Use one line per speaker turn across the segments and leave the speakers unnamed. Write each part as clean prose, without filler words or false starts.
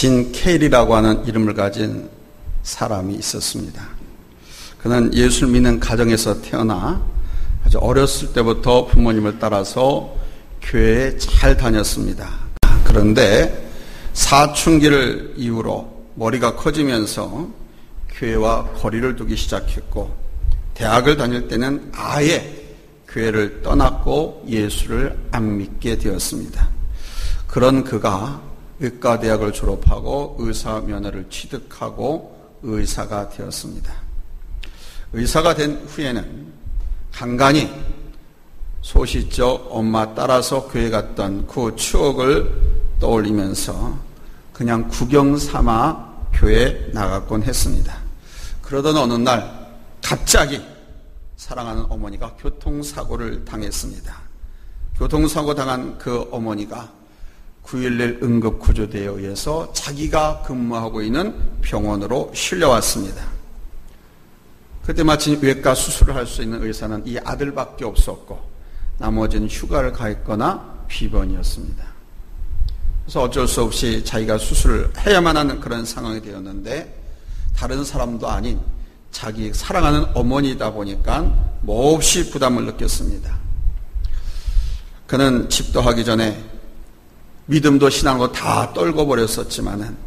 진 케일이라고 하는 이름을 가진 사람이 있었습니다. 그는 예수를 믿는 가정에서 태어나 아주 어렸을 때부터 부모님을 따라서 교회에 잘 다녔습니다. 그런데 사춘기를 이후로 머리가 커지면서 교회와 거리를 두기 시작했고, 대학을 다닐 때는 아예 교회를 떠났고 예수를 안 믿게 되었습니다. 그런 그가 의과대학을 졸업하고 의사 면허를 취득하고 의사가 되었습니다. 의사가 된 후에는 간간히 소시적 엄마 따라서 교회 갔던 그 추억을 떠올리면서 그냥 구경 삼아 교회에 나갔곤 했습니다. 그러던 어느 날 갑자기 사랑하는 어머니가 교통사고를 당했습니다. 교통사고 당한 그 어머니가 911 응급구조대에 의해서 자기가 근무하고 있는 병원으로 실려왔습니다. 그때 마침 외과 수술을 할 수 있는 의사는 이 아들밖에 없었고 나머지는 휴가를 가 있거나 비번이었습니다. 그래서 어쩔 수 없이 자기가 수술을 해야만 하는 그런 상황이 되었는데, 다른 사람도 아닌 자기 사랑하는 어머니다 보니까 몹시 부담을 느꼈습니다. 그는 집도하기 전에 믿음도 신앙도 다 떨고 버렸었지만은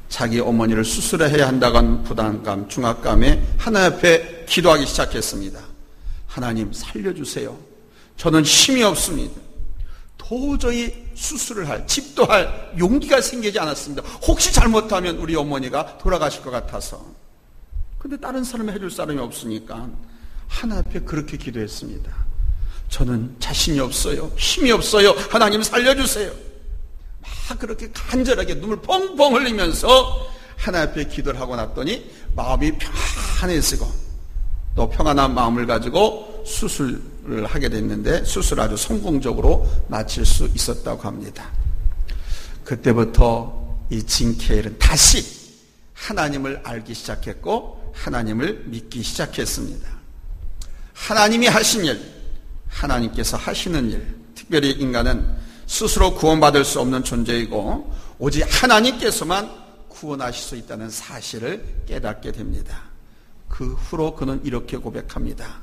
자기 어머니를 수술해야 한다는 부담감, 중압감에 하나님 앞에 기도하기 시작했습니다. 하나님 살려주세요. 저는 힘이 없습니다. 도저히 수술을 할, 집도할 용기가 생기지 않았습니다. 혹시 잘못하면 우리 어머니가 돌아가실 것 같아서. 근데 다른 사람이 해줄 사람이 없으니까 하나님 앞에 그렇게 기도했습니다. 저는 자신이 없어요. 힘이 없어요. 하나님 살려주세요. 막 그렇게 간절하게 눈물 펑펑 흘리면서 하나님 앞에 기도를 하고 났더니 마음이 평안해지고 또 평안한 마음을 가지고 수술을 하게 됐는데, 수술을 아주 성공적으로 마칠 수 있었다고 합니다. 그때부터 이 진 케일은 다시 하나님을 알기 시작했고 하나님을 믿기 시작했습니다. 하나님이 하신 일, 하나님께서 하시는 일, 특별히 인간은 스스로 구원받을 수 없는 존재이고 오직 하나님께서만 구원하실 수 있다는 사실을 깨닫게 됩니다. 그 후로 그는 이렇게 고백합니다.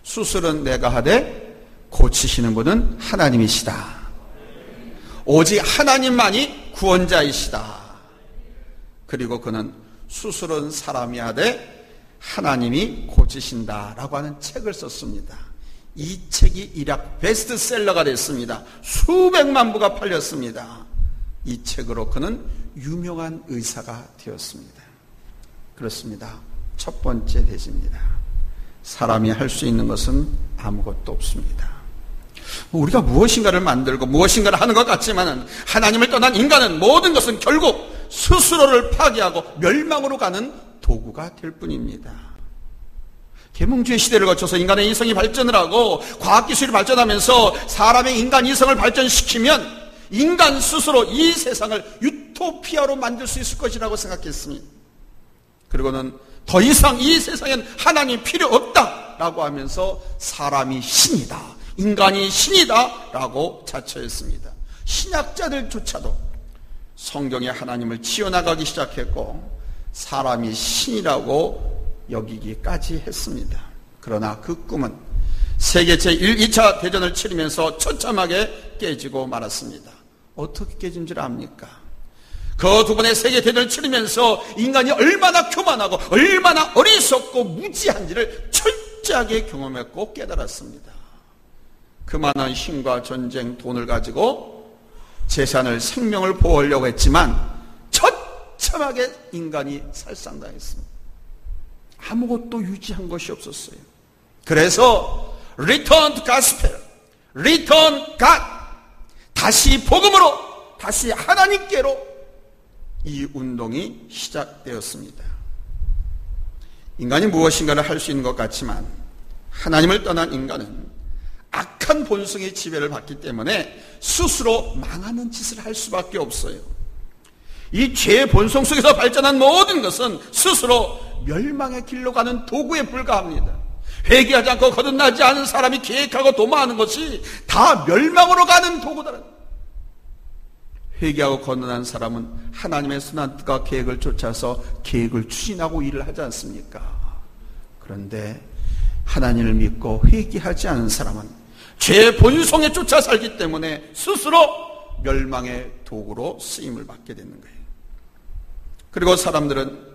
수술은 내가 하되 고치시는 분은 하나님이시다. 오직 하나님만이 구원자이시다. 그리고 그는 수술은 사람이 하되 하나님이 고치신다라고 하는 책을 썼습니다. 이 책이 일약 베스트셀러가 됐습니다. 수백만 부가 팔렸습니다. 이 책으로 그는 유명한 의사가 되었습니다. 그렇습니다. 첫 번째 대지입니다. 사람이 할 수 있는 것은 아무것도 없습니다. 우리가 무엇인가를 만들고 무엇인가를 하는 것 같지만 하나님을 떠난 인간은 모든 것은 결국 스스로를 파괴하고 멸망으로 가는 도구가 될 뿐입니다. 계몽주의 시대를 거쳐서 인간의 이성이 발전을 하고 과학기술이 발전하면서 사람의 인간 이성을 발전시키면 인간 스스로 이 세상을 유토피아로 만들 수 있을 것이라고 생각했습니다. 그리고는 더 이상 이 세상엔 하나님이 필요 없다라고 하면서 사람이 신이다, 인간이 신이다 라고 자처했습니다. 신학자들조차도 성경에 하나님을 지어나가기 시작했고 사람이 신이라고 여기기까지 했습니다. 그러나 그 꿈은 세계 제1, 2차 대전을 치르면서 처참하게 깨지고 말았습니다. 어떻게 깨진 줄 압니까? 그 두 번의 세계 대전을 치르면서 인간이 얼마나 교만하고 얼마나 어리석고 무지한지를 철저하게 경험했고 깨달았습니다. 그만한 힘과 전쟁, 돈을 가지고 재산을, 생명을 보호하려고 했지만 처참하게 인간이 살상당했습니다. 아무것도 유지한 것이 없었어요. 그래서 Return to Gospel, Return God, 다시 복음으로, 다시 하나님께로 이 운동이 시작되었습니다. 인간이 무엇인가를 할 수 있는 것 같지만 하나님을 떠난 인간은 악한 본성의 지배를 받기 때문에 스스로 망하는 짓을 할 수밖에 없어요. 이 죄의 본성 속에서 발전한 모든 것은 스스로 멸망의 길로 가는 도구에 불과합니다. 회개하지 않고 거듭나지 않은 사람이 계획하고 도모하는 것이 다 멸망으로 가는 도구다. 회개하고 건넌한 사람은 하나님의 선한 뜻과 계획을 쫓아서 계획을 추진하고 일을 하지 않습니까? 그런데 하나님을 믿고 회개하지 않은 사람은 죄의 본성에 쫓아 살기 때문에 스스로 멸망의 도구로 쓰임을 받게 되는 거예요. 그리고 사람들은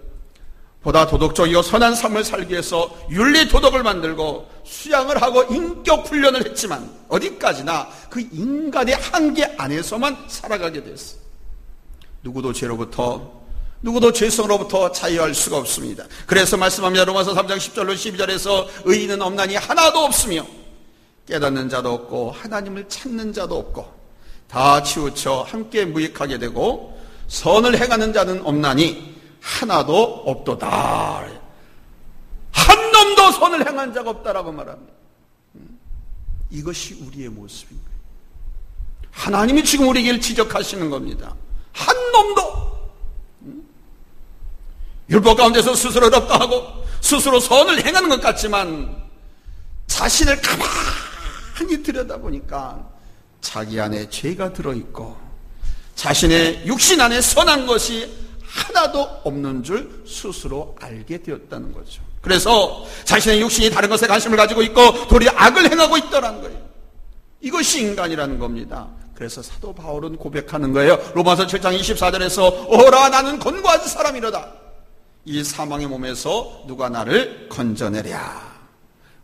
보다 도덕적이고 선한 삶을 살기 위해서 윤리 도덕을 만들고 수양을 하고 인격 훈련을 했지만 어디까지나 그 인간의 한계 안에서만 살아가게 됐어요. 누구도 죄로부터, 누구도 죄성으로부터 자유할 수가 없습니다. 그래서 말씀합니다. 로마서 3장 10절로 12절에서 의인은 없나니 하나도 없으며 깨닫는 자도 없고 하나님을 찾는 자도 없고 다 치우쳐 함께 무익하게 되고 선을 행하는 자는 없나니 하나도 없도다. 한 놈도 선을 행한 자가 없다라고 말합니다. 이것이 우리의 모습인 거예요. 하나님이 지금 우리에게 지적하시는 겁니다. 한 놈도 율법 가운데서 스스로 어렵다 하고 스스로 선을 행하는 것 같지만 자신을 가만히 들여다보니까 자기 안에 죄가 들어있고 자신의 육신 안에 선한 것이 하나도 없는 줄 스스로 알게 되었다는 거죠. 그래서 자신의 육신이 다른 것에 관심을 가지고 있고 도리어 악을 행하고 있더라는 거예요. 이것이 인간이라는 겁니다. 그래서 사도 바울은 고백하는 거예요. 로마서 7장 24절에서 오라 나는 곤고한 사람이로다. 이 사망의 몸에서 누가 나를 건져내랴.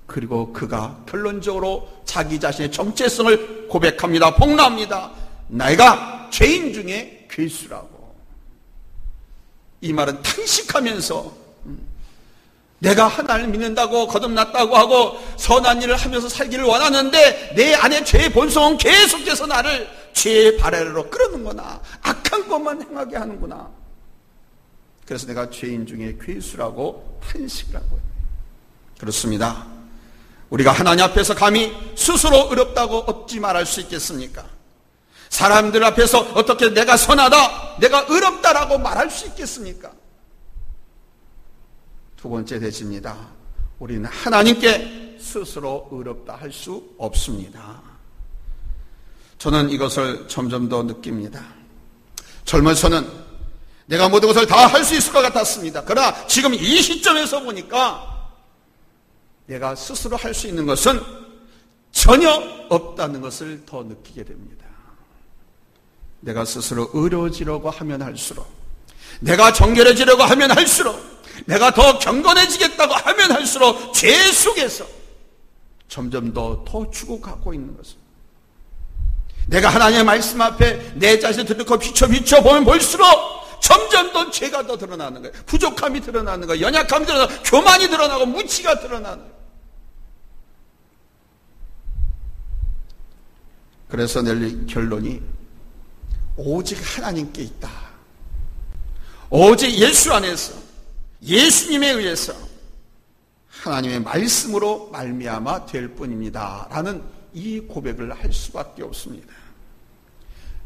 그리고 그가 결론적으로 자기 자신의 정체성을 고백합니다. 폭로합니다. 내가 죄인 중에 괴수라고. 이 말은 탄식하면서 내가 하나님을 믿는다고 거듭났다고 하고 선한 일을 하면서 살기를 원하는데 내 안에 죄의 본성은 계속해서 나를 죄의 발해로 끌어는구나. 악한 것만 행하게 하는구나. 그래서 내가 죄인 중에 괴수라고 탄식을 하고 있는 거예요. 그렇습니다. 우리가 하나님 앞에서 감히 스스로 의롭다고 어찌 말할 수 있겠습니까? 사람들 앞에서 어떻게 내가 선하다, 내가 의롭다라고 말할 수 있겠습니까? 두 번째 대지입니다. 우리는 하나님께 스스로 의롭다 할 수 없습니다. 저는 이것을 점점 더 느낍니다. 젊어서는 내가 모든 것을 다 할 수 있을 것 같았습니다. 그러나 지금 이 시점에서 보니까 내가 스스로 할 수 있는 것은 전혀 없다는 것을 더 느끼게 됩니다. 내가 스스로 의로워지려고 하면 할수록, 내가 정결해지려고 하면 할수록, 내가 더 경건해지겠다고 하면 할수록 죄 속에서 점점 더 죽어가고 있는 것입니다. 내가 하나님의 말씀 앞에 내 자신을 들고 비춰보면 볼수록 점점 더 죄가 더 드러나는 거예요. 부족함이 드러나는 거예요. 연약함이 드러나고 교만이 드러나고 무치가 드러나는 거예요. 그래서 낼 결론이 오직 하나님께 있다. 오직 예수 안에서 예수님에 의해서 하나님의 말씀으로 말미암아 될 뿐입니다. 라는 이 고백을 할 수밖에 없습니다.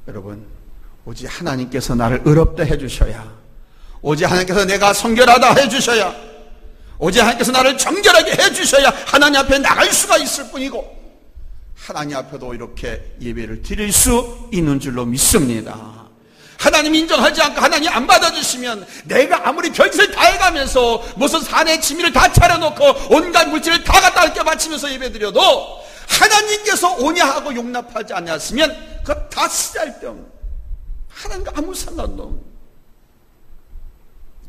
여러분, 오직 하나님께서 나를 의롭다 해주셔야, 오직 하나님께서 내가 성결하다 해주셔야, 오직 하나님께서 나를 정결하게 해주셔야 하나님 앞에 나갈 수가 있을 뿐이고 하나님 앞에도 이렇게 예배를 드릴 수 있는 줄로 믿습니다. 하나님 인정하지 않고 하나님 안 받아주시면 내가 아무리 별짓을 다 해가면서 무슨 산에 지미를 다 차려놓고 온갖 물질을 다 갖다 껴 바치면서 예배드려도 하나님께서 오냐하고 용납하지 않았으면 그거 다 쓰잘데없는, 하나님과 아무 상관도 없는,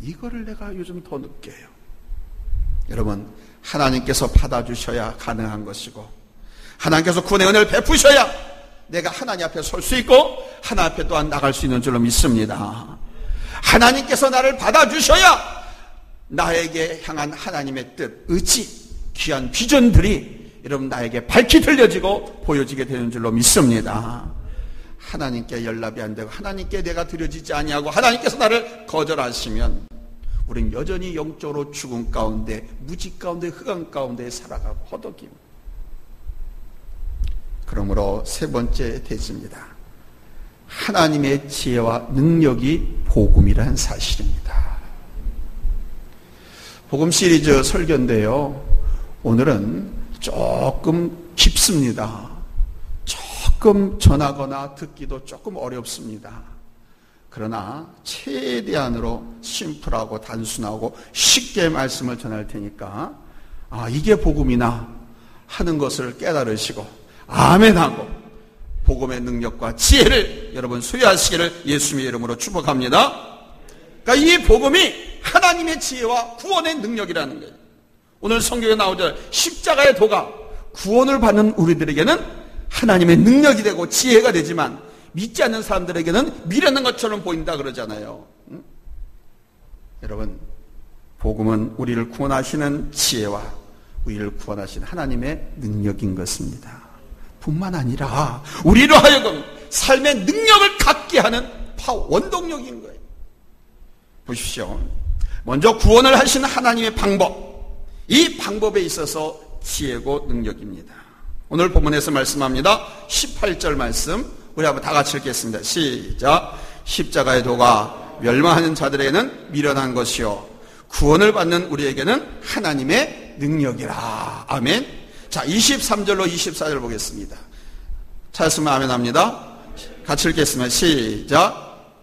이거를 내가 요즘 더 느껴요. 여러분, 하나님께서 받아주셔야 가능한 것이고 하나님께서 구원의 은혜를 베푸셔야 내가 하나님 앞에 설 수 있고 하나님 앞에 또한 나갈 수 있는 줄로 믿습니다. 하나님께서 나를 받아주셔야 나에게 향한 하나님의 뜻, 의지, 귀한 비전들이 여러분 나에게 밝히 들려지고 보여지게 되는 줄로 믿습니다. 하나님께 연락이 안 되고 하나님께 내가 드려지지 아니하고 하나님께서 나를 거절하시면 우린 여전히 영적으로 죽음 가운데, 무지 가운데, 흑암 가운데 살아가고 허덕입니다. 그러므로 세 번째 대지입니다. 하나님의 지혜와 능력이 복음이라는 사실입니다. 복음 시리즈 설교인데요, 오늘은 조금 깊습니다. 조금 전하거나 듣기도 조금 어렵습니다. 그러나 최대한으로 심플하고 단순하고 쉽게 말씀을 전할 테니까 이게 복음이나 하는 것을 깨달으시고 아멘하고 복음의 능력과 지혜를 여러분 소유하시기를 예수님의 이름으로 축복합니다. 그러니까 이 복음이 하나님의 지혜와 구원의 능력이라는 거예요. 오늘 성경에 나오죠. 십자가의 도가 구원을 받는 우리들에게는 하나님의 능력이 되고 지혜가 되지만 믿지 않는 사람들에게는 미련한 것처럼 보인다 그러잖아요. 여러분, 복음은 우리를 구원하시는 지혜와 우리를 구원하시는 하나님의 능력인 것입니다. 뿐만 아니라 우리로 하여금 삶의 능력을 갖게 하는 원동력인 거예요. 보십시오. 먼저 구원을 하신 하나님의 방법, 이 방법에 있어서 지혜고 능력입니다. 오늘 본문에서 말씀합니다. 18절 말씀 우리 한번 다 같이 읽겠습니다. 시작. 십자가의 도가 멸망하는 자들에게는 미련한 것이요 구원을 받는 우리에게는 하나님의 능력이라. 아멘. 자, 23절로 24절 보겠습니다. 찾았으면 아멘 합니다. 같이 읽겠습니다. 시작.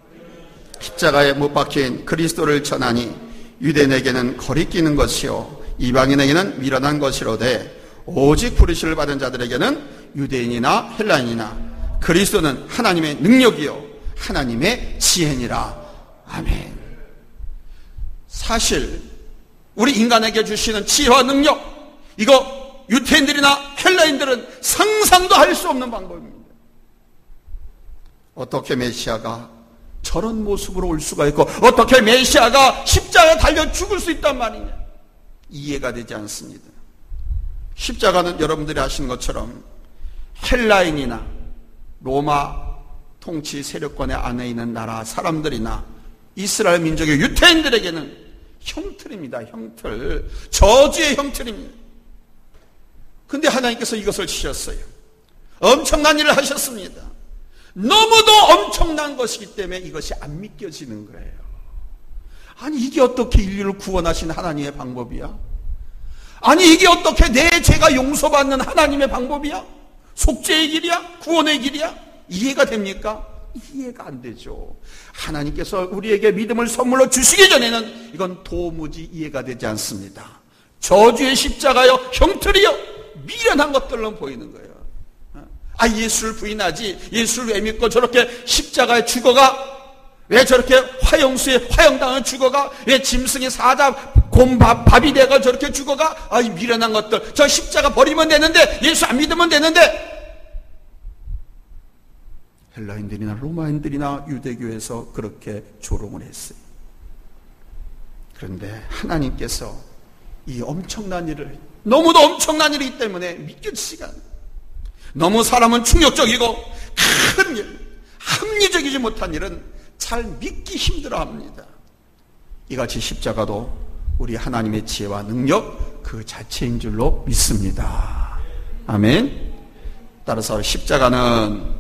십자가에 못 박힌 그리스도를 전하니 유대인에게는 거리끼는 것이요 이방인에게는 미련한 것이로되 오직 부르심을 받은 자들에게는 유대인이나 헬라인이나 그리스도는 하나님의 능력이요 하나님의 지혜니라. 아멘. 사실 우리 인간에게 주시는 지혜와 능력, 이거 유대인들이나 헬라인들은 상상도 할 수 없는 방법입니다. 어떻게 메시아가 저런 모습으로 올 수가 있고 어떻게 메시아가 십자가에 달려 죽을 수 있단 말이냐, 이해가 되지 않습니다. 십자가는 여러분들이 아시는 것처럼 헬라인이나 로마 통치 세력권의 안에 있는 나라 사람들이나 이스라엘 민족의 유태인들에게는 형틀입니다. 형틀. 저주의 형틀입니다. 근데 하나님께서 이것을 치셨어요. 엄청난 일을 하셨습니다. 너무도 엄청난 것이기 때문에 이것이 안 믿겨지는 거예요. 아니, 이게 어떻게 인류를 구원하신 하나님의 방법이야? 아니, 이게 어떻게 내 죄가 용서받는 하나님의 방법이야? 속죄의 길이야? 구원의 길이야? 이해가 됩니까? 이해가 안 되죠. 하나님께서 우리에게 믿음을 선물로 주시기 전에는 이건 도무지 이해가 되지 않습니다. 저주의 십자가요, 형틀이요, 미련한 것들로 보이는 거예요. 예수를 부인하지, 예수를 왜 믿고 저렇게 십자가에 죽어가, 왜 저렇게 화영수에 화영당한 죽어가, 왜 짐승의 사자 곰밥이 돼가 저렇게 죽어가, 이 미련한 것들, 저 십자가 버리면 되는데, 예수 안 믿으면 되는데. 헬라인들이나 로마인들이나 유대교에서 그렇게 조롱을 했어요. 그런데 하나님께서 이 엄청난 일을, 너무도 엄청난 일이기 때문에 믿겨지지가 않아요. 너무 사람은 충격적이고 큰 일, 합리적이지 못한 일은 잘 믿기 힘들어합니다. 이같이 십자가도 우리 하나님의 지혜와 능력 그 자체인 줄로 믿습니다. 아멘. 따라서 십자가는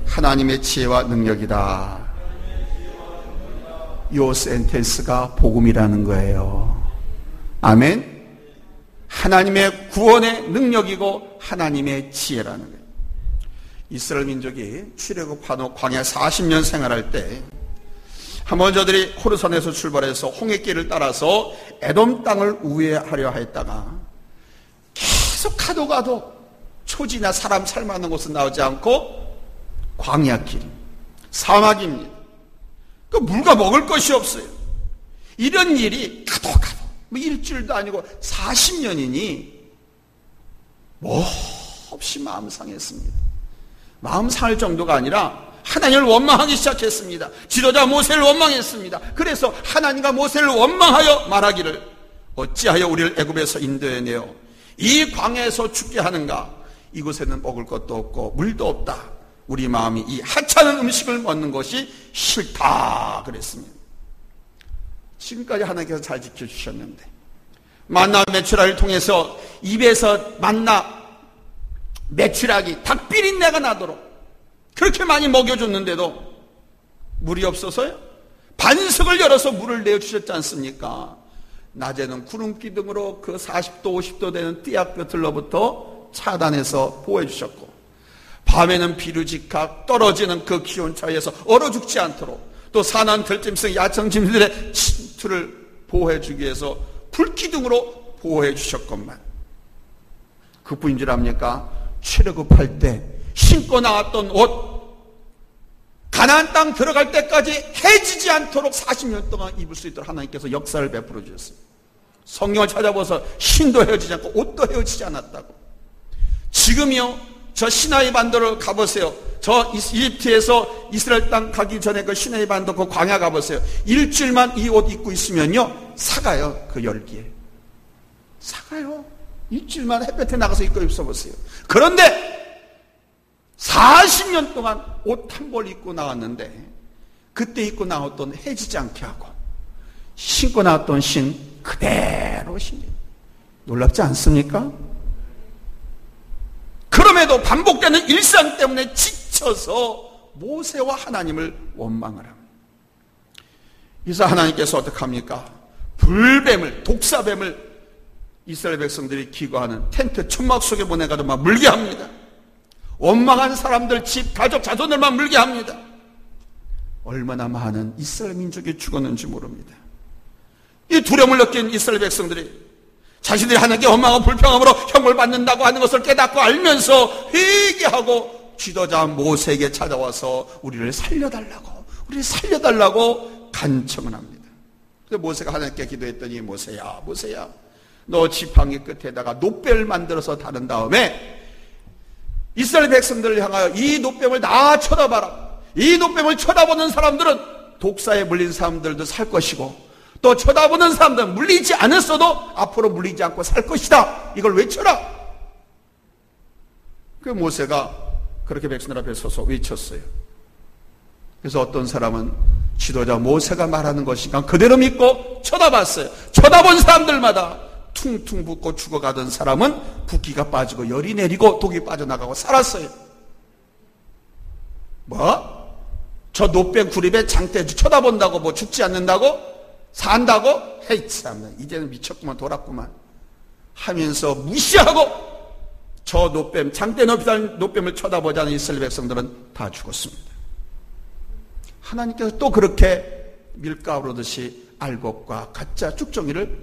하나님의 지혜와 능력이다. 요 센텐스가 복음이라는 거예요. 아멘. 하나님의 구원의 능력이고 하나님의 지혜라는 거예요. 이스라엘 민족이 출애굽한 후 광야 40년 생활할 때 한번 저들이 호르산에서 출발해서 홍해길을 따라서 에돔 땅을 우회하려 했다가 계속 가도 초지나 사람 살만한 곳은 나오지 않고 광야길, 사막입니다. 그 물과 먹을 것이 없어요. 이런 일이 가도 일주일도 아니고 40년이니 몹시 마음 상했습니다. 마음 상할 정도가 아니라 하나님을 원망하기 시작했습니다. 지도자 모세를 원망했습니다. 그래서 하나님과 모세를 원망하여 말하기를 어찌하여 우리를 애굽에서 인도해내어 이 광야에서 죽게 하는가? 이곳에는 먹을 것도 없고 물도 없다. 우리 마음이 이 하찮은 음식을 먹는 것이 싫다 그랬습니다. 지금까지 하나님께서 잘 지켜주셨는데 만나 메추라기를 통해서 입에서 만나 메추라기 닭비린내가 나도록 그렇게 많이 먹여줬는데도 물이 없어서요? 반석을 열어서 물을 내어주셨지 않습니까? 낮에는 구름기둥으로 그 40도 50도 되는 띠약볕으로부터 차단해서 보호해 주셨고 밤에는 비루직하 떨어지는 그 기온차에서 얼어 죽지 않도록, 또 산한 들짐승 야청짐승들의 침투를 보호해 주기 위해서 불기둥으로 보호해 주셨건만, 그뿐인 줄 압니까? 출애굽할 때 신고 나왔던 옷, 가나안 땅 들어갈 때까지 해지지 않도록 40년 동안 입을 수 있도록 하나님께서 역사를 베풀어 주셨어요. 성경을 찾아보서 신도 헤어지지 않고 옷도 헤어지지 않았다고. 지금요, 저 시나이 반도를 가보세요. 저 이집트에서 이스라엘 땅 가기 전에 그 시나이 반도 그 광야 가보세요. 일주일만 이 옷 입고 있으면요, 사가요. 그 열기에 사가요. 일주일만 햇볕에 나가서 입고 있어보세요. 그런데 40년 동안 옷 한 벌 입고 나왔는데, 그때 입고 나왔던 해지지 않게 하고 신고 나왔던 신 그대로 신겨요. 놀랍지 않습니까? 그럼에도 반복되는 일상 때문에 지쳐서 모세와 하나님을 원망을 합니다. 그래서 하나님께서 어떻게 합니까? 불뱀을, 독사뱀을 이스라엘 백성들이 기거하는 텐트 천막 속에 보내가지고 막 물게 합니다. 원망한 사람들 집, 가족, 자손들만 물게 합니다. 얼마나 많은 이스라엘 민족이 죽었는지 모릅니다. 이 두려움을 느낀 이스라엘 백성들이 자신들이 하나님께 원망하고 불평함으로 형을 받는다고 하는 것을 깨닫고 알면서 회개하고 지도자 모세에게 찾아와서 우리를 살려달라고 간청을 합니다. 그래서 모세가 하나님께 기도했더니, 모세야, 너 지팡이 끝에다가 놋뱀을 만들어서 다른 다음에 이스라엘 백성들을 향하여 이 놋뱀을 다 쳐다봐라. 이 놋뱀을 쳐다보는 사람들은 독사에 물린 사람들도 살 것이고, 또 쳐다보는 사람들은 물리지 않았어도 앞으로 물리지 않고 살 것이다. 이걸 외쳐라. 그 모세가 그렇게 백성들 앞에 서서 외쳤어요. 그래서 어떤 사람은 지도자 모세가 말하는 것인가 그대로 믿고 쳐다봤어요. 쳐다본 사람들마다 퉁퉁 붓고 죽어가던 사람은 붓기가 빠지고 열이 내리고 독이 빠져나가고 살았어요. 뭐? 저 놋뱀 구립에 장대 쳐다본다고 뭐 죽지 않는다고? 산다고? 헤이 참나, 이제는 미쳤구만, 돌았구만 하면서 무시하고 저 놋뱀, 장대 높이 달린 놋뱀을 쳐다보자는 이스라엘 백성들은 다 죽었습니다. 하나님께서 또 그렇게 밀가루 오르듯이 알곡과 가짜 쭉정이를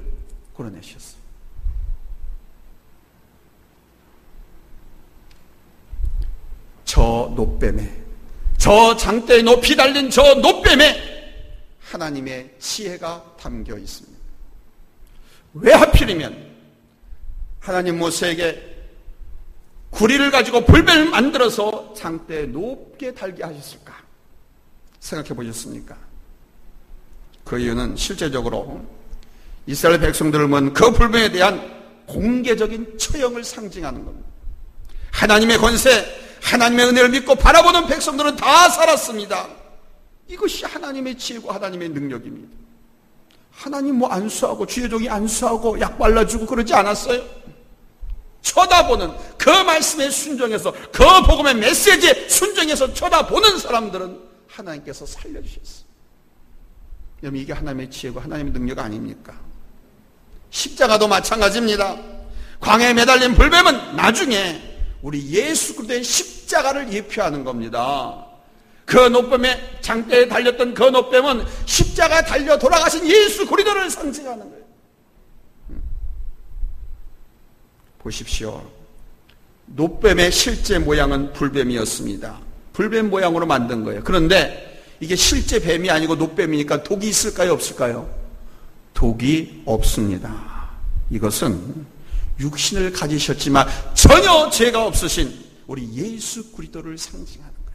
고려내셨어요. 저 놋뱀에, 저 장대에 높이 달린 저 놋뱀에 하나님의 지혜가 담겨 있습니다. 왜 하필이면 하나님 모세에게 구리를 가지고 불뱀을 만들어서 장대에 높게 달게 하셨을까? 생각해 보셨습니까? 그 이유는 실제적으로 이스라엘 백성들을 본 그 불뱀에 대한 공개적인 처형을 상징하는 겁니다. 하나님의 권세, 하나님의 은혜를 믿고 바라보는 백성들은 다 살았습니다. 이것이 하나님의 지혜고 하나님의 능력입니다. 하나님 뭐 안수하고 주의 종이 안수하고 약 발라주고 그러지 않았어요? 쳐다보는 그 말씀에 순종해서, 그 복음의 메시지에 순종해서 쳐다보는 사람들은 하나님께서 살려주셨어요. 여러분, 이게 하나님의 지혜고 하나님의 능력 아닙니까? 십자가도 마찬가지입니다. 광야에 매달린 불뱀은 나중에 우리 예수 그리스도의 십자가를 예표하는 겁니다. 그 놋뱀에, 장대에 달렸던 그 놋뱀은 십자가에 달려 돌아가신 예수 그리스도를 상징하는 거예요. 보십시오. 놋뱀의 실제 모양은 불뱀이었습니다. 불뱀 모양으로 만든 거예요. 그런데 이게 실제 뱀이 아니고 놋뱀이니까 독이 있을까요, 없을까요? 독이 없습니다. 이것은 육신을 가지셨지만 전혀 죄가 없으신 우리 예수 그리스도를 상징하는 거예요.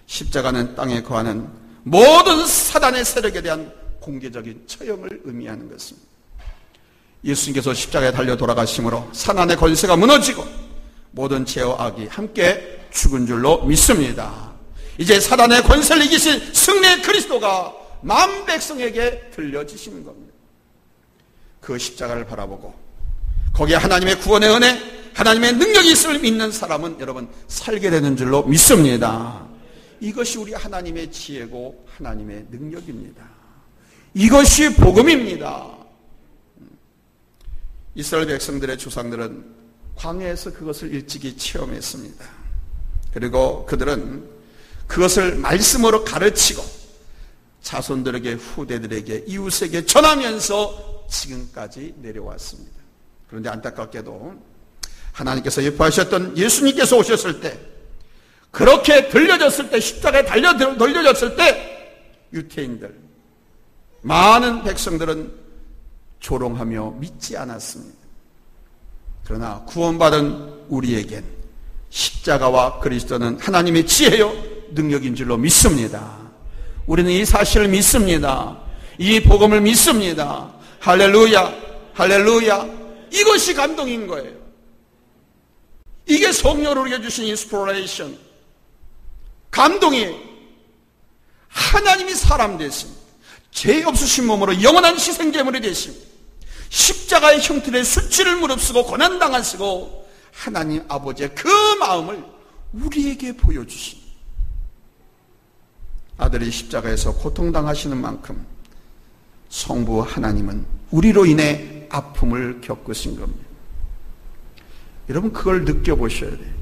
십자가는 땅에 거하는 모든 사단의 세력에 대한 공개적인 처형을 의미하는 것입니다. 예수님께서 십자가에 달려 돌아가심으로 사단의 권세가 무너지고 모든 죄와 악이 함께 죽은 줄로 믿습니다. 이제 사단의 권세를 이기신 승리의 그리스도가 만 백성에게 들려지시는 겁니다. 그 십자가를 바라보고 거기에 하나님의 구원의 은혜, 하나님의 능력이 있음을 믿는 사람은 여러분 살게 되는 줄로 믿습니다. 이것이 우리 하나님의 지혜고 하나님의 능력입니다. 이것이 복음입니다. 이스라엘 백성들의 조상들은 광야에서 그것을 일찍이 체험했습니다. 그리고 그들은 그것을 말씀으로 가르치고 자손들에게, 후대들에게, 이웃에게 전하면서 지금까지 내려왔습니다. 그런데 안타깝게도 하나님께서 예표하셨던 예수님께서 오셨을 때, 그렇게 들려졌을 때, 십자가에 돌려졌을 때 유태인들, 많은 백성들은 조롱하며 믿지 않았습니다. 그러나 구원받은 우리에겐 십자가와 그리스도는 하나님의 지혜요 능력인 줄로 믿습니다. 우리는 이 사실을 믿습니다. 이 복음을 믿습니다. 할렐루야, 할렐루야. 이것이 감동인 거예요. 이게 성령으로 우리에게 주신 인스피레이션, 감동이에요. 하나님이 사람 되심, 죄 없으신 몸으로 영원한 희생제물이 되심, 십자가의 형틀에 수치를 무릅쓰고 고난당하시고 하나님 아버지의 그 마음을 우리에게 보여주신, 아들이 십자가에서 고통당하시는 만큼 성부 하나님은 우리로 인해 아픔을 겪으신 겁니다. 여러분, 그걸 느껴보셔야 돼요.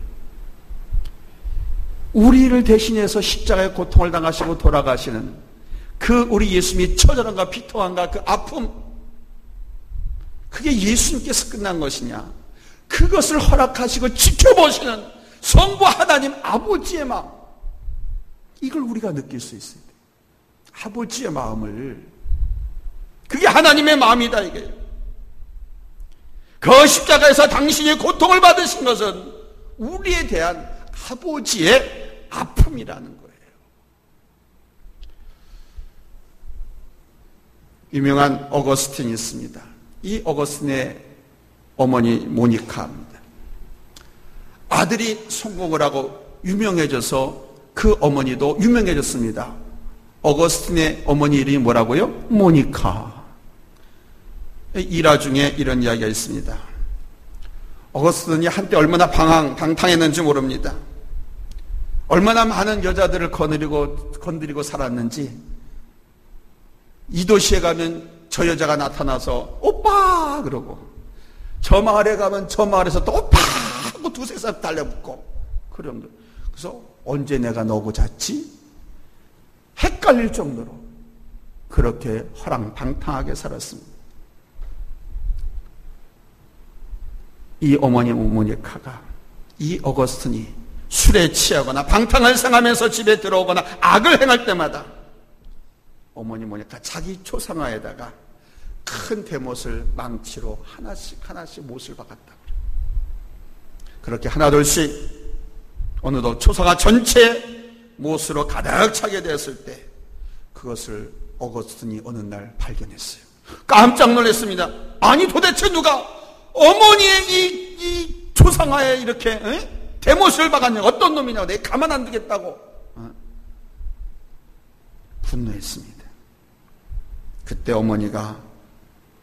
우리를 대신해서 십자가의 고통을 당하시고 돌아가시는 그 우리 예수님의 처절함과 비통함과 그 아픔, 그게 예수님께서 끝난 것이냐? 그것을 허락하시고 지켜보시는 성부 하나님 아버지의 마음, 이걸 우리가 느낄 수 있어요. 아버지의 마음을, 그게 하나님의 마음이다 이게. 그 십자가에서 당신이 고통을 받으신 것은 우리에 대한 아버지의 아픔이라는 거예요. 유명한 어거스틴이 있습니다. 이 어거스틴의 어머니 모니카입니다. 아들이 성공을 하고 유명해져서 그 어머니도 유명해졌습니다. 어거스틴의 어머니 이름이 뭐라고요? 모니카. 일화 중에 이런 이야기가 있습니다. 어거스틴이 한때 얼마나 방탕했는지 모릅니다. 얼마나 많은 여자들을 건드리고 살았는지, 이 도시에 가면 저 여자가 나타나서 오빠 그러고, 저 마을에 가면 저 마을에서 또 오빠 하고 두세 살 달려붙고, 그래서 언제 내가 너고 잤지? 헷갈릴 정도로 그렇게 허랑방탕하게 살았습니다. 이 어머니 모니카가, 이 어거스틴이 술에 취하거나 방탕을 생하면서 집에 들어오거나 악을 행할 때마다 어머니 모니카 자기 초상화에다가 큰 대못을 망치로 하나씩 못을 박았다고. 그렇게 하나둘씩 어느덧 초상화 전체에 못으로 가득 차게 되었을 때 그것을 어거스틴이 어느 날 발견했어요. 깜짝 놀랐습니다. 아니 도대체 누가 어머니의 이 초상화에 이렇게 대못을 박았냐, 어떤 놈이냐고, 내가 가만 안 두겠다고 분노했습니다. 그때 어머니가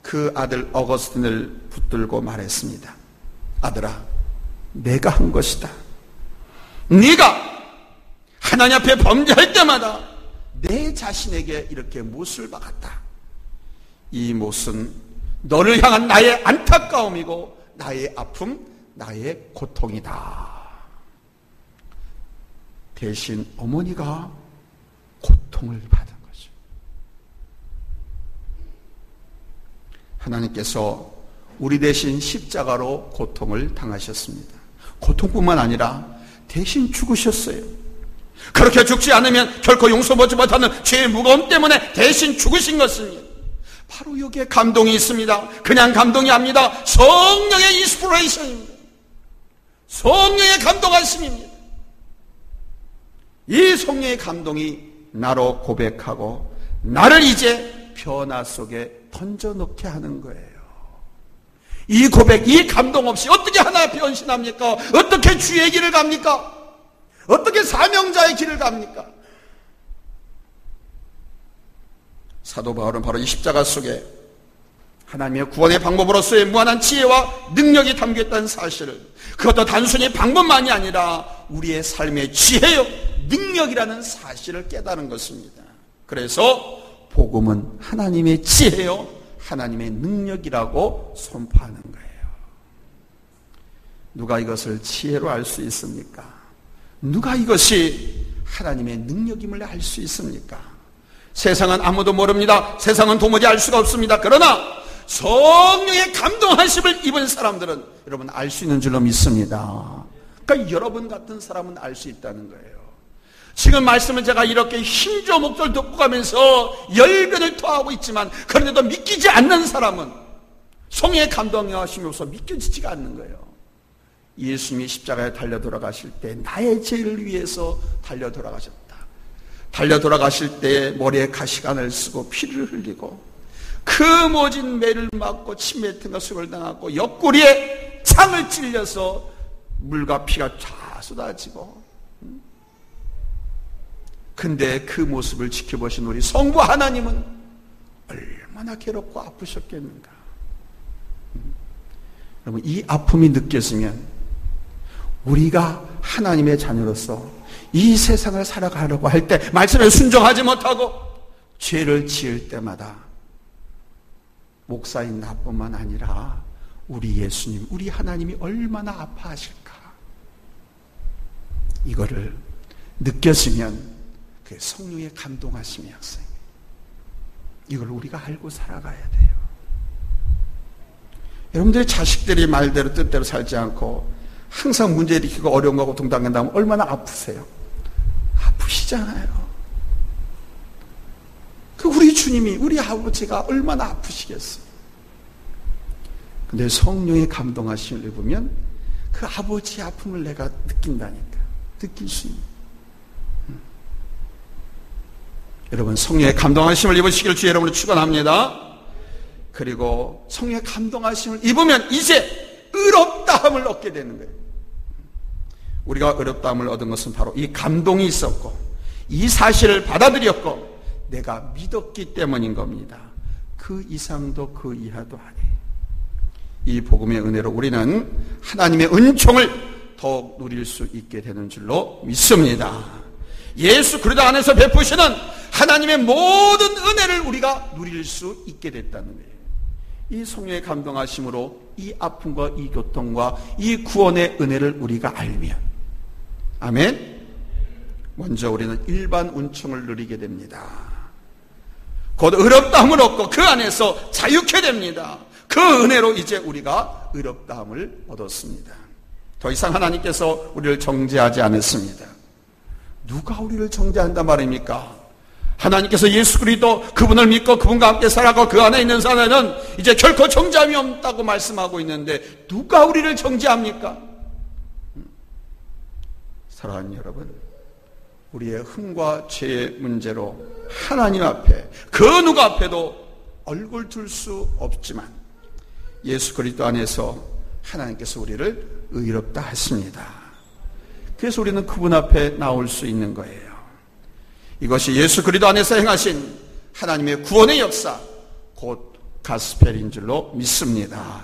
그 아들 어거스틴을 붙들고 말했습니다. 아들아, 내가 한 것이다. 네가 하나님 앞에 범죄할 때마다 내 자신에게 이렇게 못을 박았다. 이 못은 너를 향한 나의 안타까움이고 나의 아픔, 나의 고통이다. 대신 어머니가 고통을 받은 거죠. 하나님께서 우리 대신 십자가로 고통을 당하셨습니다. 고통뿐만 아니라 대신 죽으셨어요. 그렇게 죽지 않으면 결코 용서받지 못하는 죄의 무거움 때문에 대신 죽으신 것입니다. 바로 여기에 감동이 있습니다. 그냥 감동이 아닙니다. 성령의 인스피레이션입니다. 성령의 감동하심입니다. 이 성령의 감동이 나로 고백하고 나를 이제 변화 속에 던져넣게 하는 거예요. 이 고백, 이 감동 없이 어떻게 하나 변신합니까? 어떻게 주의 길을 갑니까? 어떻게 사명자의 길을 갑니까? 사도 바울은 바로 이 십자가 속에 하나님의 구원의 방법으로서의 무한한 지혜와 능력이 담겨있다는 사실을, 그것도 단순히 방법만이 아니라 우리의 삶의 지혜요 능력이라는 사실을 깨달은 것입니다. 그래서 복음은 하나님의 지혜요 하나님의 능력이라고 선포하는 거예요. 누가 이것을 지혜로 알 수 있습니까? 누가 이것이 하나님의 능력임을 알 수 있습니까? 세상은 아무도 모릅니다. 세상은 도무지 알 수가 없습니다. 그러나 성령의 감동하심을 입은 사람들은 여러분 알 수 있는 줄로 믿습니다. 그러니까 여러분 같은 사람은 알 수 있다는 거예요. 지금 말씀은 제가 이렇게 힘줘 목소리를 듣고 가면서 열변을 토하고 있지만 그런데도 믿기지 않는 사람은 성령의 감동하심이 없어 믿겨지지가 않는 거예요. 예수님이 십자가에 달려 돌아가실 때 나의 죄를 위해서 달려 돌아가셨다. 달려 돌아가실 때 머리에 가시관을 쓰고 피를 흘리고 그 모진 매를 맞고 침 뱉은 것을 당하고 옆구리에 창을 찔려서 물과 피가 쫙 쏟아지고, 근데 그 모습을 지켜보신 우리 성부 하나님은 얼마나 괴롭고 아프셨겠는가. 여러분, 이 아픔이 느껴지면 우리가 하나님의 자녀로서 이 세상을 살아가려고 할 때 말씀에 순종하지 못하고 죄를 지을 때마다 목사인 나뿐만 아니라 우리 예수님, 우리 하나님이 얼마나 아파하실까. 이거를 느껴지면 그 성령의 감동하심이 학생. 이걸 우리가 알고 살아가야 돼요. 여러분들의 자식들이 말대로 뜻대로 살지 않고 항상 문제 일으키고 어려운 거하고 동당한다면 얼마나 아프세요? 아프시잖아요. 그 우리 주님이, 우리 아버지가 얼마나 아프시겠어요. 근데 성령의 감동하심을 입으면 그 아버지의 아픔을 내가 느낀다니까. 느낄 수 있는. 여러분, 성령의 감동하심을 입으시기를 주의 이름으로 축원합니다. 그리고 성령의 감동하심을 입으면 이제 의롭다함을 얻게 되는 거예요. 우리가 의롭다함을 얻은 것은 바로 이 감동이 있었고 이 사실을 받아들였고 내가 믿었기 때문인 겁니다. 그 이상도 그 이하도 아니에요. 이 복음의 은혜로 우리는 하나님의 은총을 더욱 누릴 수 있게 되는 줄로 믿습니다. 예수 그리스도 안에서 베푸시는 하나님의 모든 은혜를 우리가 누릴 수 있게 됐다는 거예요. 이 성령의 감동하심으로 이 아픔과 이 고통과 이 구원의 은혜를 우리가 알면, 아멘. 먼저 우리는 일반 은총을 누리게 됩니다. 곧 의롭다함을 얻고 그 안에서 자유케 됩니다. 그 은혜로 이제 우리가 의롭다함을 얻었습니다. 더 이상 하나님께서 우리를 정죄하지 않았습니다. 누가 우리를 정죄한단 말입니까? 하나님께서 예수 그리스도 그분을 믿고 그분과 함께 살아가고 그 안에 있는 사람은 이제 결코 정죄함이 없다고 말씀하고 있는데 누가 우리를 정죄합니까? 사랑하는 여러분, 우리의 흠과 죄의 문제로 하나님 앞에 그 누구 앞에도 얼굴 들 수 없지만 예수 그리스도 안에서 하나님께서 우리를 의롭다 하십니다. 그래서 우리는 그분 앞에 나올 수 있는 거예요. 이것이 예수 그리스도 안에서 행하신 하나님의 구원의 역사, 곧 가스펠인 줄로 믿습니다.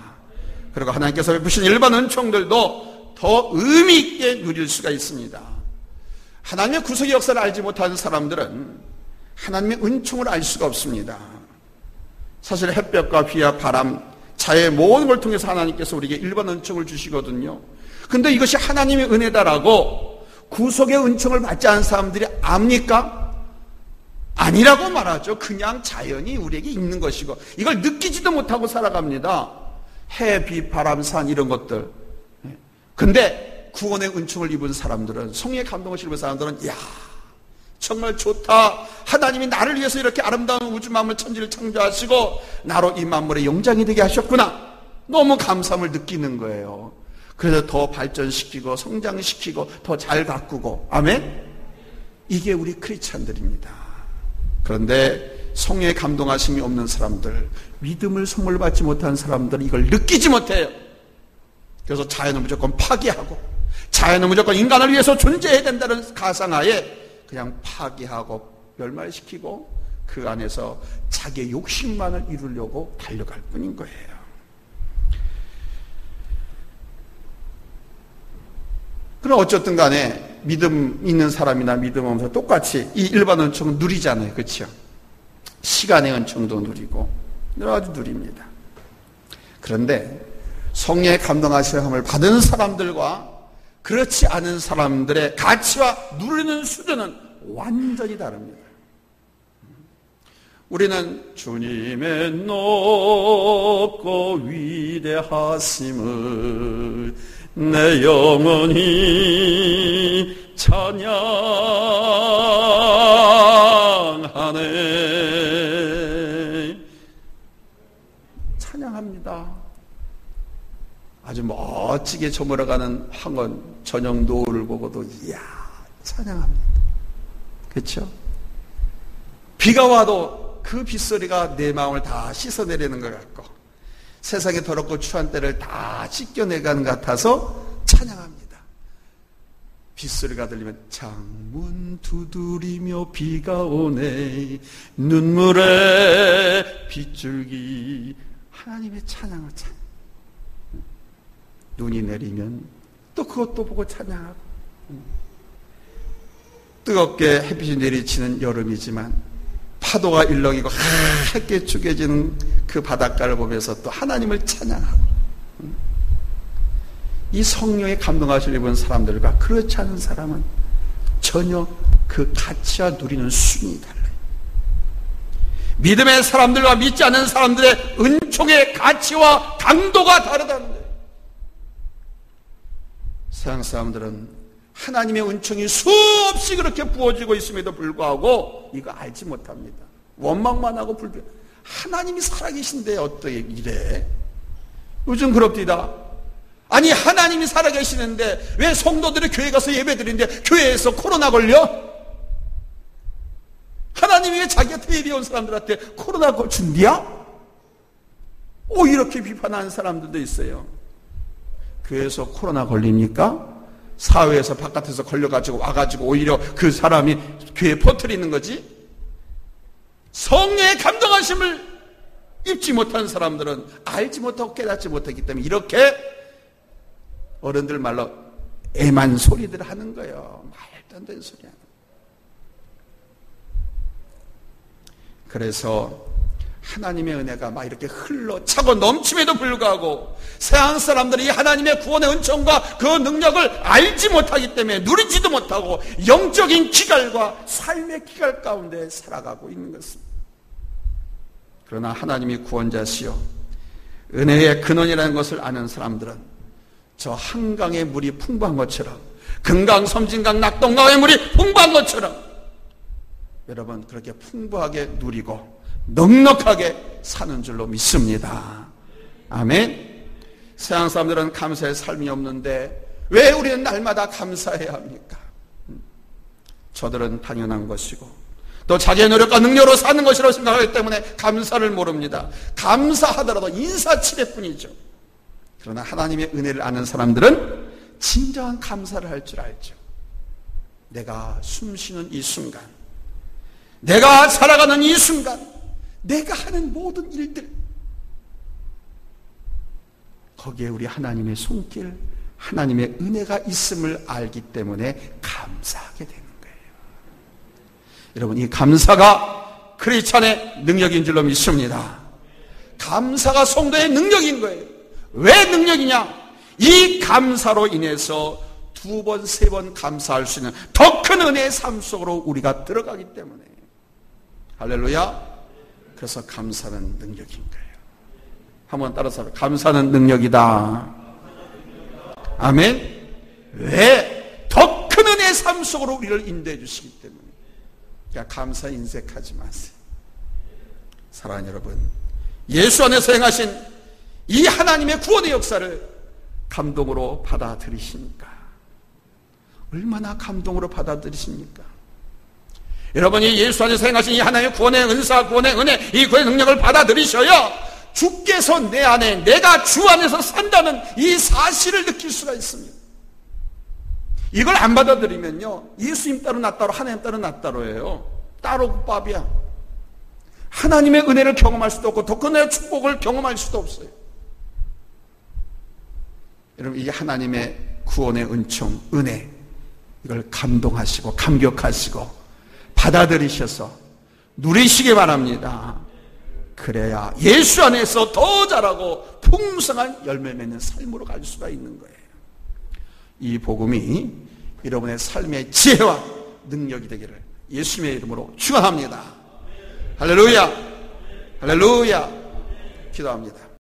그리고 하나님께서 베푸신 일반 은총들도 더 의미 있게 누릴 수가 있습니다. 하나님의 구속의 역사를 알지 못하는 사람들은 하나님의 은총을 알 수가 없습니다. 사실 햇볕과 비와 바람, 자의 모든 걸 통해서 하나님께서 우리에게 일반 은총을 주시거든요. 근데 이것이 하나님의 은혜다라고 구속의 은총을 받지 않은 사람들이 압니까? 아니라고 말하죠. 그냥 자연이 우리에게 있는 것이고 이걸 느끼지도 못하고 살아갑니다. 해, 비, 바람, 산 이런 것들. 근데 구원의 은총을 입은 사람들은, 성령의 감동을 입은 사람들은 야, 정말 좋다. 하나님이 나를 위해서 이렇게 아름다운 우주 만물 천지를 창조하시고 나로 이 만물의 영장이 되게 하셨구나. 너무 감사함을 느끼는 거예요. 그래서 더 발전시키고 성장시키고 더 잘 가꾸고. 아멘? 이게 우리 크리스찬들입니다. 그런데 성령의 감동하심이 없는 사람들, 믿음을 선물 받지 못한 사람들은 이걸 느끼지 못해요. 그래서 자연은 무조건 파괴하고 자연은 무조건 인간을 위해서 존재해야 된다는 가상하에 그냥 파괴하고 멸말시키고 그 안에서 자기의 욕심만을 이루려고 달려갈 뿐인 거예요. 그럼 어쨌든 간에 믿음 있는 사람이나 믿음 없는 사람 똑같이 이 일반 은총은 누리잖아요. 그렇죠? 시간의 은총도 누리고 여러 가지 누립니다. 그런데 성령의 감동하심을 받은 사람들과 그렇지 않은 사람들의 가치와 누리는 수준은 완전히 다릅니다. 우리는 주님의 높고 위대하심을 내 영혼이 찬양하네. 찬양합니다. 아주 멋지게 저물어가는 황혼 저녁 노을을 보고도 이야 찬양합니다. 그렇죠? 비가 와도 그 빗소리가 내 마음을 다 씻어내리는 것 같고 세상의 더럽고 추한 때를 다 씻겨내가는 것 같아서 찬양합니다. 빗소리가 들리면 창문 두드리며 비가 오네 눈물에 빗줄기 하나님의 찬양을 찬양. 눈이 내리면 또 그것도 보고 찬양하고 뜨겁게 햇빛이 내리치는 여름이지만 파도가 일렁이고 하얗게 죽여지는 그 바닷가를 보면서 또 하나님을 찬양하고 이 성령의 감동하심을 입은 사람들과 그렇지 않은 사람은 전혀 그 가치와 누리는 수준이 달라요. 믿음의 사람들과 믿지 않는 사람들의 은총의 가치와 강도가 다르다는 거예요. 세상 사람들은 하나님의 은총이 수없이 그렇게 부어지고 있음에도 불구하고 이거 알지 못합니다. 원망만 하고 불평. 하나님이 살아계신데 어떻게 이래? 요즘 그럽디다. 아니 하나님이 살아계시는데 왜 성도들이 교회 가서 예배드리는데 교회에서 코로나 걸려? 하나님이 왜 자기한테 예배 온 사람들한테 코로나 준디야? 이렇게 비판하는 사람들도 있어요. 교회에서 코로나 걸립니까? 사회에서 바깥에서 걸려가지고 와가지고 오히려 그 사람이 교회에 퍼뜨리는 거지? 성령의 감동하심을 입지 못한 사람들은 알지 못하고 깨닫지 못했기 때문에 이렇게 어른들 말로 애만 소리들 하는 거예요. 말도 안 되는 소리 하는 거예요. 그래서 하나님의 은혜가 막 이렇게 흘러 차고 넘침에도 불구하고 세상 사람들이 하나님의 구원의 은총과 그 능력을 알지 못하기 때문에 누리지도 못하고 영적인 기갈과 삶의 기갈 가운데 살아가고 있는 것입니다. 그러나 하나님이 구원자시요 은혜의 근원이라는 것을 아는 사람들은 저 한강의 물이 풍부한 것처럼 금강, 섬진강, 낙동강의 물이 풍부한 것처럼 여러분 그렇게 풍부하게 누리고 넉넉하게 사는 줄로 믿습니다. 아멘. 세상 사람들은 감사의 삶이 없는데 왜 우리는 날마다 감사해야 합니까? 저들은 당연한 것이고 또 자기의 노력과 능력으로 사는 것이라고 생각하기 때문에 감사를 모릅니다. 감사하더라도 인사치레뿐이죠. 그러나 하나님의 은혜를 아는 사람들은 진정한 감사를 할 줄 알죠. 내가 숨쉬는 이 순간, 내가 살아가는 이 순간, 내가 하는 모든 일들 거기에 우리 하나님의 손길, 하나님의 은혜가 있음을 알기 때문에 감사하게 되는 거예요. 여러분 이 감사가 크리스찬의 능력인 줄로 믿습니다. 감사가 성도의 능력인 거예요. 왜 능력이냐? 이 감사로 인해서 2번, 3번 감사할 수 있는 더 큰 은혜의 삶 속으로 우리가 들어가기 때문에 할렐루야. 그래서 감사는 능력인 거예요. 한번 따라서 감사는 능력이다. 아멘. 왜? 더 큰 은혜의 삶 속으로 우리를 인도해 주시기 때문에. 그러니까 감사 인색하지 마세요. 사랑하는 여러분, 예수 안에서 행하신 이 하나님의 구원의 역사를 감동으로 받아들이십니까? 얼마나 감동으로 받아들이십니까? 여러분이 예수 안에서 행하신 이 하나님의 구원의 은사, 구원의 은혜, 이 구원의 능력을 받아들이셔야 주께서 내 안에, 내가 주 안에서 산다는 이 사실을 느낄 수가 있습니다. 이걸 안 받아들이면요, 예수님 따로 나 따로, 하나님 따로 나 따로예요. 따로 밥이야. 하나님의 은혜를 경험할 수도 없고 더 큰 은혜의 축복을 경험할 수도 없어요. 여러분, 이게 하나님의 구원의 은총, 은혜, 이걸 감동하시고 감격하시고 받아들이셔서 누리시기 바랍니다. 그래야 예수 안에서 더 자라고 풍성한 열매 맺는 삶으로 갈 수가 있는 거예요. 이 복음이 여러분의 삶의 지혜와 능력이 되기를 예수님의 이름으로 축원합니다. 할렐루야, 할렐루야. 기도합니다.